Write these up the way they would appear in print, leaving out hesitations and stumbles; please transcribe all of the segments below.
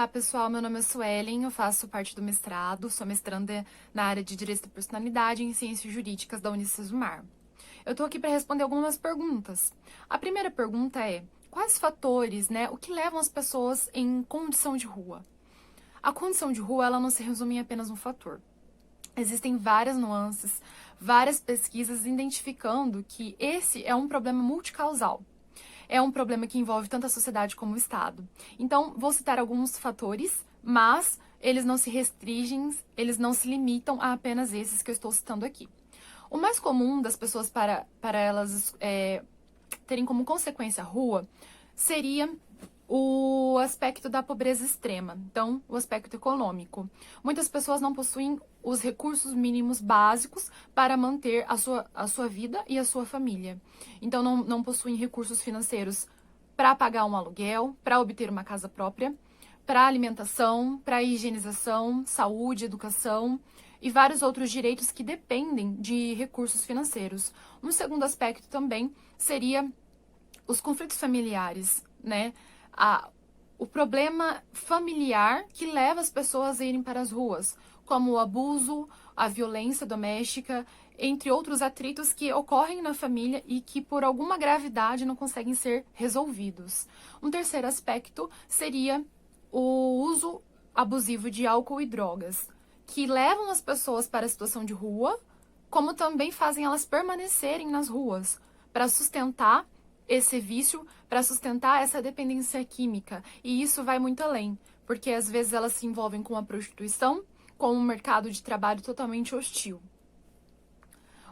pessoal, meu nome é Suelen, eu faço parte do mestrado, sou mestranda na área de Direito da Personalidade e em Ciências Jurídicas da Unicesumar. Eu tô aqui para responder algumas perguntas. A primeira pergunta é: quais fatores, o que levam as pessoas em condição de rua? A condição de rua, ela não se resume em apenas um fator. Existem várias nuances, várias pesquisas identificando que esse é um problema multicausal. É um problema que envolve tanto a sociedade como o Estado. Então, vou citar alguns fatores, mas eles não se restringem, eles não se limitam a apenas esses que eu estou citando aqui. O mais comum das pessoas para elas terem como consequência a rua seria o aspecto da pobreza extrema, então o aspecto econômico. Muitas pessoas não possuem os recursos mínimos básicos para manter a sua vida e a sua família. Então não possuem recursos financeiros para pagar um aluguel, para obter uma casa própria, para alimentação, para higienização, saúde, educação e vários outros direitos que dependem de recursos financeiros. Um segundo aspecto também seria os conflitos familiares, o problema familiar que leva as pessoas a irem para as ruas, como o abuso, a violência doméstica, entre outros atritos que ocorrem na família e que, por alguma gravidade, não conseguem ser resolvidos. Um terceiro aspecto seria o uso abusivo de álcool e drogas, que levam as pessoas para a situação de rua, como também fazem elas permanecerem nas ruas, para sustentar esse vício, para sustentar essa dependência química. E isso vai muito além, porque às vezes elas se envolvem com a prostituição, com um mercado de trabalho totalmente hostil.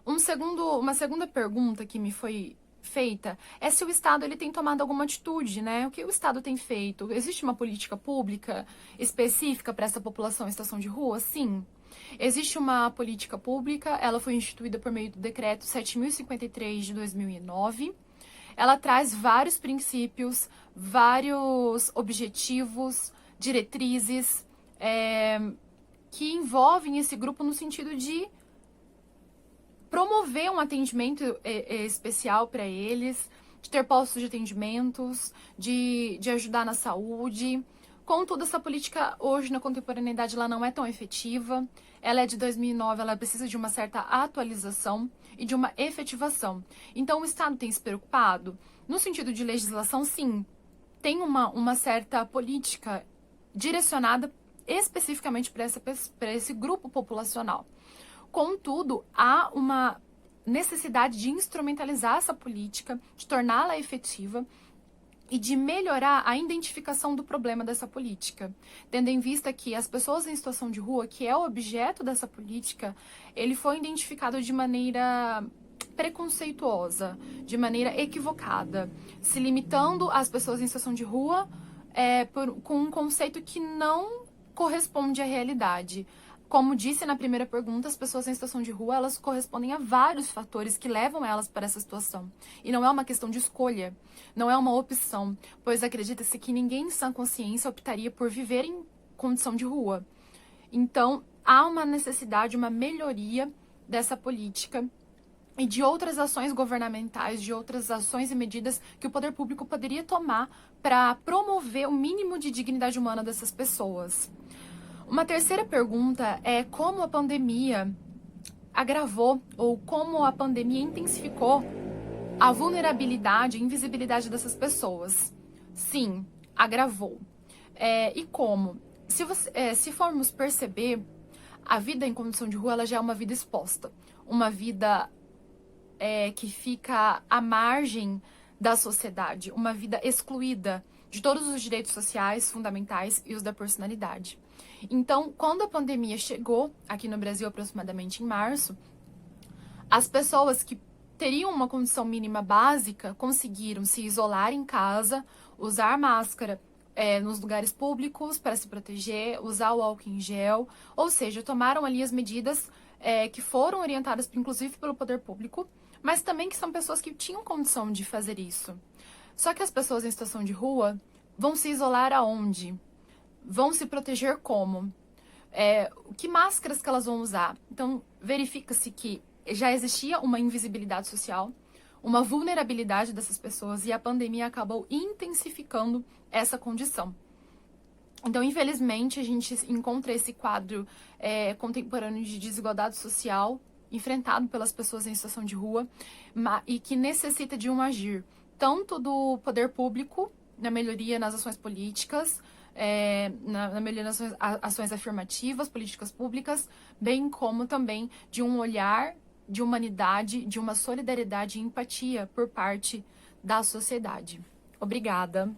Uma segunda pergunta que me foi feita é se o Estado ele tem tomado alguma atitude, O que o Estado tem feito? Existe uma política pública específica para essa população em situação de rua? Sim. Existe uma política pública, ela foi instituída por meio do Decreto 7.053 de 2009. Ela traz vários princípios, vários objetivos, diretrizes, que envolvem esse grupo no sentido de promover um atendimento especial para eles, de ter postos de atendimentos, de ajudar na saúde. Contudo, essa política hoje, na contemporaneidade, ela não é tão efetiva. Ela é de 2009, ela precisa de uma certa atualização e de uma efetivação. Então, o Estado tem se preocupado? No sentido de legislação, sim. Tem uma certa política direcionada especificamente para esse grupo populacional. Contudo, há uma necessidade de instrumentalizar essa política, de torná-la efetiva e de melhorar a identificação do problema dessa política, tendo em vista que as pessoas em situação de rua, que é o objeto dessa política, ele foi identificado de maneira preconceituosa, de maneira equivocada, se limitando às pessoas em situação de rua com um conceito que não corresponde à realidade. Como disse na primeira pergunta, as pessoas em situação de rua, elas correspondem a vários fatores que levam elas para essa situação. E não é uma questão de escolha, não é uma opção, pois acredita-se que ninguém em sã consciência optaria por viver em condição de rua. Então, há uma necessidade, uma melhoria dessa política e de outras ações governamentais, de outras ações e medidas que o poder público poderia tomar para promover o mínimo de dignidade humana dessas pessoas. Uma terceira pergunta é como a pandemia agravou ou como a pandemia intensificou a vulnerabilidade e invisibilidade dessas pessoas. Sim, agravou. E como? Se formos perceber, a vida em condição de rua ela já é uma vida exposta. Uma vida que fica à margem da sociedade. Uma vida excluída de todos os direitos sociais fundamentais e os da personalidade. Então, quando a pandemia chegou aqui no Brasil, aproximadamente em março, as pessoas que teriam uma condição mínima básica conseguiram se isolar em casa, usar máscara nos lugares públicos para se proteger, usar o álcool em gel, ou seja, tomaram ali as medidas que foram orientadas, inclusive, pelo poder público, mas também que são pessoas que tinham condição de fazer isso. Só que as pessoas em situação de rua vão se isolar aonde? Vão se proteger como? Que máscaras que elas vão usar? Então, verifica-se que já existia uma invisibilidade social, uma vulnerabilidade dessas pessoas e a pandemia acabou intensificando essa condição. Então, infelizmente, a gente encontra esse quadro contemporâneo de desigualdade social enfrentado pelas pessoas em situação de rua e que necessita de um agir tanto do poder público na melhoria nas ações políticas, na melhoria nas ações afirmativas, políticas públicas, bem como também de um olhar de humanidade, de uma solidariedade e empatia por parte da sociedade. Obrigada.